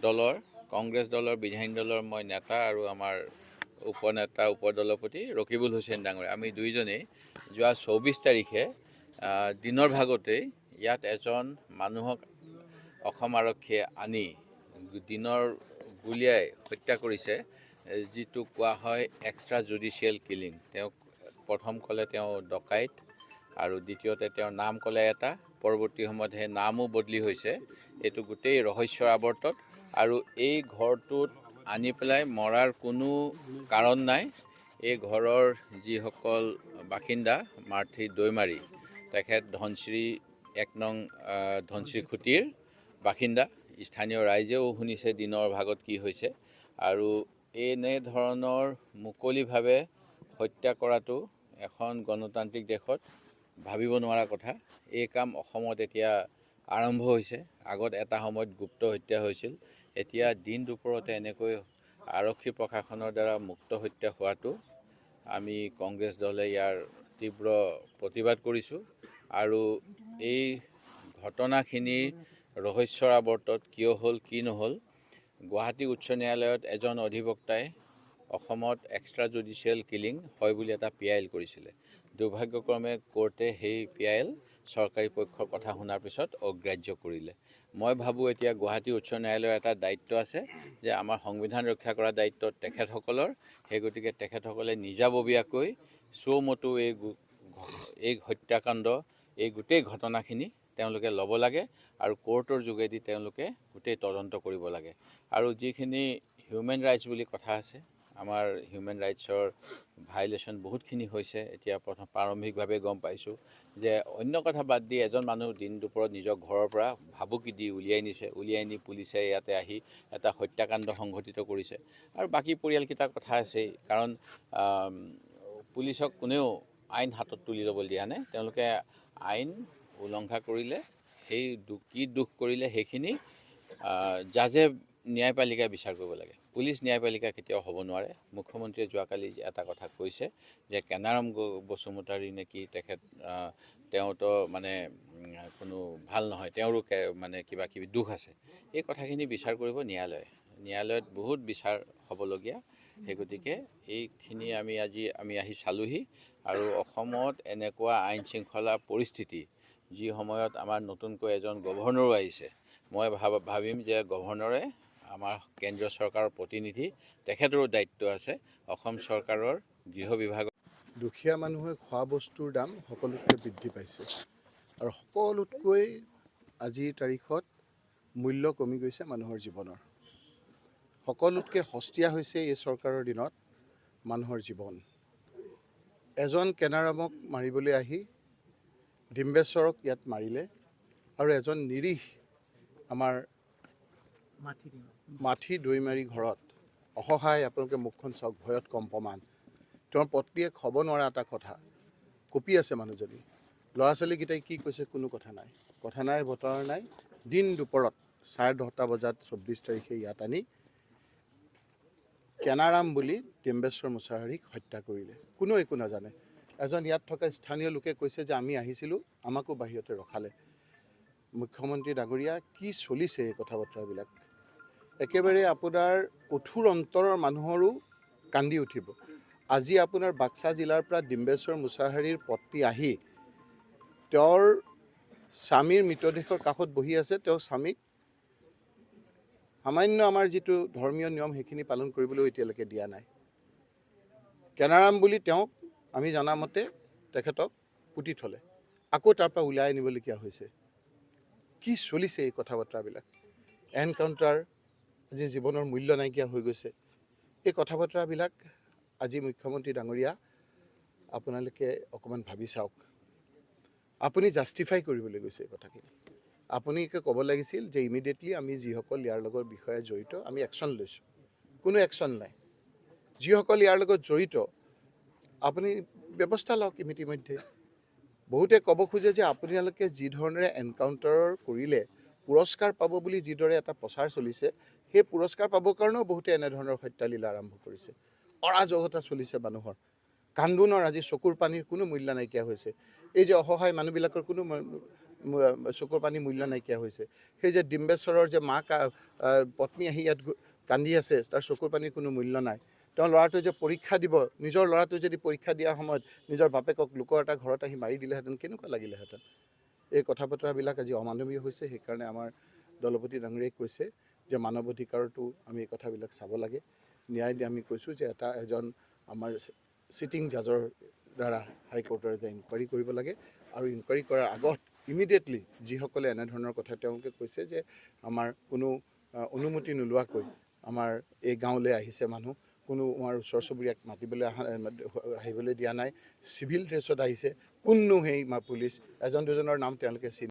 দলৰ কংগ্ৰেছ দলৰ বিধায়িনী দলৰ মই নেতা আৰু আমাৰ উপনেতা উপদলপতি ৰকিবুল হুছেইন ডাঙৰীয়া আমি দুইজনেই যোৱা 24 তাৰিখে দিনৰ ভাগতেই ইয়াত এজন মানুহক অসম আৰক্ষীয়ে আনি দিনৰ গুলীয়াই হত্যা কৰিছে, যিটো কোৱা হয় এক্সট্ৰা জুডিচিয়েল কিলিং। তেওঁক প্ৰথম ক'লে তেওঁ ডকাইত আৰু দ্বিতীয়তে তেওঁৰ নাম ক'লে এটা, পৰৱৰ্তী সময়ত সেই নামো বদলি হৈছে। এইটো গোটেই ৰহস্যৰ আৱৰ্তত আৰু এই ঘৰটোত আনি পেলাই মৰাৰ কোনো কাৰণ নাই। এই ঘৰৰ যিসকল বাসিন্দা মাৰ্থি দৈমাৰী, তেখেত ধনশ্ৰী 1 নং ধনশ্ৰী খুঁটিৰ বাসিন্দা। স্থানীয় ৰাইজেও শুনিছে দিনৰ ভাগত কি হৈছে আৰু এনেধৰণৰ মুকলিভাৱে হত্যা কৰাটো এখন গণতান্ত্ৰিক দেশত ভাবিব নোৱাৰা কথা। এই কাম অসমত এতিয়া আৰম্ভ হৈছে। আগত এটা সময়ত গুপ্ত হত্যা হৈছিল, এতিয়া দিন দুপৰতে এনেকৈ আৰক্ষী প্ৰশাসনৰ দ্বাৰা মুক্ত হত্যা হোৱাটো আমি কংগ্ৰেছ দলে ইয়াৰ তীব্ৰ প্ৰতিবাদ কৰিছোঁ আৰু এই ঘটনাখিনি ৰহস্যৰ আৱৰ্তত কিয় হ'ল কি নহ'ল, গুৱাহাটী উচ্চ ন্যায়ালয়ত এজন অধিবক্তাই অসমত এক্সট্ৰা জুডিচিয়েল কিলিং হয় বুলি এটা PIL কৰিছিলে। দুৰ্ভাগ্যক্ৰমে কোৰ্টে সেই PIL চৰকাৰী পক্ষৰ কথা শুনাৰ পিছত অগ্ৰাহ্য কৰিলে। মই ভাবোঁ এতিয়া গুৱাহাটী উচ্চ ন্যায়ালয়ৰ এটা দায়িত্ব আছে যে আমাৰ সংবিধান ৰক্ষা কৰা দায়িত্ব তেখেতসকলৰ। সেই গতিকে তেখেতসকলে নিজাববীয়াকৈ চৌমতো এই হত্যাকাণ্ড, এই গোটেই ঘটনাখিনি তেওঁলোকে ল'ব লাগে আৰু কোৰ্টৰ যোগেদি তেওঁলোকে গোটেই তদন্ত কৰিব লাগে। আৰু যিখিনি হিউমেন ৰাইটছ বুলি কথা আছে, আমাৰ হিউমেন ৰাইটছৰ ভাইলেশ্যন বহুতখিনি হৈছে। এতিয়া প্ৰাৰম্ভিকভাৱে গম পাইছোঁ যে অন্য কথা বাদ দি এজন মানুহ দিন দুপৰত নিজৰ ঘৰৰ পৰা ভাবুকি দি উলিয়াই নি পুলিচে ইয়াতে আহি এটা হত্যাকাণ্ড সংঘটিত কৰিছে। আৰু বাকী পৰিয়ালকেইটাৰ কথা আছেই, কাৰণ পুলিচক কোনেও আইন হাতত তুলি ল'বলৈ দিয়া নাই। তেওঁলোকে আইন উলংঘা কৰিলে, সেই কি দোষ কৰিলে সেইখিনি জাজে ন্যায়পালিকাই বিচাৰ কৰিব লাগে। পুলিচ ন্যায়পালিকা কেতিয়াও হ'ব নোৱাৰে। মুখ্যমন্ত্ৰীয়ে যোৱাকালি এটা কথা কৈছে যে কেনাৰাম বসুমতাৰী নেকি তেওঁতো মানে কোনো ভাল নহয়, তেওঁৰো মানে কিবা কিবি দুখ আছে। এই কথাখিনি বিচাৰ কৰিব ন্যায়ালয়ত বহুত বিচাৰ হ'বলগীয়া। সেই গতিকে এইখিনি আমি আহি চালোহি আৰু অসমত এনেকুৱা আইন শৃংখলা পৰিস্থিতি, যি সময়ত আমাৰ নতুনকৈ এজন গভৰ্ণৰো আহিছে, মই ভাবিম যে গভৰ্ণৰে আমাৰ কেন্দ্ৰীয় চৰকাৰৰ প্ৰতিনিধি, তেখেতৰো দায়িত্ব আছে। অসম চৰকাৰৰ গৃহ বিভাগৰ দুখীয়া মানুহে খোৱা বস্তুৰ দাম সকলোতকৈ বৃদ্ধি পাইছে আৰু সকলোতকৈ আজিৰ তাৰিখত মূল্য কমি গৈছে মানুহৰ জীৱনৰ। সকলোতকৈ সস্তীয়া হৈছে এই চৰকাৰৰ দিনত মানুহৰ জীৱন। এজন কেনাৰামক মাৰিবলৈ আহি ডিম্বেশ্বৰক ইয়াত মাৰিলে আৰু এজন নিৰীহ আমাৰ মাথি দৈমাৰী ঘৰত অসহায়, আপোনালোকে মুখখন চাওক, ভয়ত কম্পমান। তেওঁৰ পত্নীয়ে খাব নোৱাৰা এটা কথা, কঁপি আছে মানুহজনী। ল'ৰা ছোৱালীকেইটাই কি কৈছে কোনো কথা নাই, বতৰা নাই। দিন দুপৰত 10:30 বজাত 24 তাৰিখে ইয়াত আনি কেনাৰাম বুলি ডিম্বেশ্বৰ মুছাহাৰীক হত্যা কৰিলে। কোনো একো নাজানে। এজন ইয়াত থকা স্থানীয় লোকে কৈছে যে আমি আহিছিলোঁ, আমাকো বাহিৰতে ৰখালে। মুখ্যমন্ত্ৰী ডাঙৰীয়া, কি চলিছে এই কথা বতৰাবিলাক? একেবাৰে আপোনাৰ কঠোৰ অন্তৰৰ মানুহৰো কান্দি উঠিব। আজি আপোনাৰ বাক্সা জিলাৰ পৰা ডিম্বেশ্বৰ মুছাহাৰীৰ পত্নী আহি তেওঁৰ স্বামীৰ মৃতদেহৰ কাষত বহি আছে। তেওঁ স্বামীক সামান্য আমাৰ যিটো ধৰ্মীয় নিয়ম সেইখিনি পালন কৰিবলৈ এতিয়ালৈকে দিয়া নাই। কেনাৰাম বুলি তেওঁক আমি জনামতে তেখেতক পুতি থলে, আকৌ তাৰ পৰা উলিয়াই আনিবলগীয়া হৈছে। কি চলিছে এই কথা বতৰাবিলাক? এনকাউণ্টাৰ, আজি জীৱনৰ মূল্য নাইকিয়া হৈ গৈছে। এই কথা বতৰাবিলাক আজি মুখ্যমন্ত্ৰী ডাঙৰীয়া, আপোনালোকে অকণমান ভাবি চাওক। আপুনি জাষ্টিফাই কৰিবলৈ গৈছে এই কথাখিনি। আপুনি ক'ব লাগিছিল যে ইমিডিয়েটলি আমি যিসকল ইয়াৰ লগত বিষয়ে জড়িত আমি একশ্যন লৈছোঁ। কোনো একশ্যন নাই। যিসকল ইয়াৰ লগত জড়িত আপুনি ব্যৱস্থা লওক ইতিমধ্যে। বহুতে ক'ব খোজে যে আপোনালোকে যি ধৰণেৰে এনকাউণ্টাৰৰ কৰিলে পুৰস্কাৰ পাব বুলি যিদৰে এটা প্ৰচাৰ চলিছে, সেই পুৰস্কাৰ পাবৰ কাৰণেও বহুতে এনেধৰণৰ হত্যালীলা আৰম্ভ কৰিছে। অৰাজকতা চলিছে মানুহৰ। কান্দোনৰ আজি চকুৰ পানীৰ কোনো মূল্য নাইকিয়া হৈছে। এই যে অসহায় মানুহবিলাকৰ কোনো চকুৰ পানী মূল্য নাইকিয়া হৈছে। সেই যে ডিম্বেশ্বৰৰ যে মা পত্নী আহি ইয়াত কান্দি আছে, তাৰ চকুৰ পানীৰ কোনো মূল্য নাই। তেওঁ ল'ৰাটোৱে যে পৰীক্ষা দিব, নিজৰ ল'ৰাটোৱে যদি পৰীক্ষা দিয়া সময়ত নিজৰ বাপেকক লোকৰ এটা ঘৰত আহি মাৰি দিলেহেঁতেন, কেনেকুৱা লাগিলেহেঁতেন। এই কথা বতৰাবিলাক আজি অমানৱীয় হৈছে। সেইকাৰণে আমাৰ দলপতি ডাঙৰীয়াই কৈছে যে মানৱ অধিকাৰতো আমি এই কথাবিলাক চাব লাগে। ন্যায় দি আমি কৈছোঁ যে এজন আমাৰ চিটিং জাজৰ দ্বাৰা হাইকোৰ্টৰ যে ইনকুৱাৰী কৰিব লাগে, আৰু ইনকুৱাৰী কৰাৰ আগত ইমিডিয়েটলি যিসকলে এনেধৰণৰ কথা তেওঁলোকে কৈছে যে আমাৰ কোনো অনুমতি নোলোৱাকৈ আমাৰ এই গাঁৱলৈ আহিছে মানুহ, কোনো আমাৰ ওচৰ চুবুৰীয়াক মাতিবলৈ আহিবলৈ দিয়া নাই, চিভিল ড্ৰেছত আহিছে। কোননো সেই পুলিচ, এজন দুজনৰ নাম তেওঁলোকে চিনি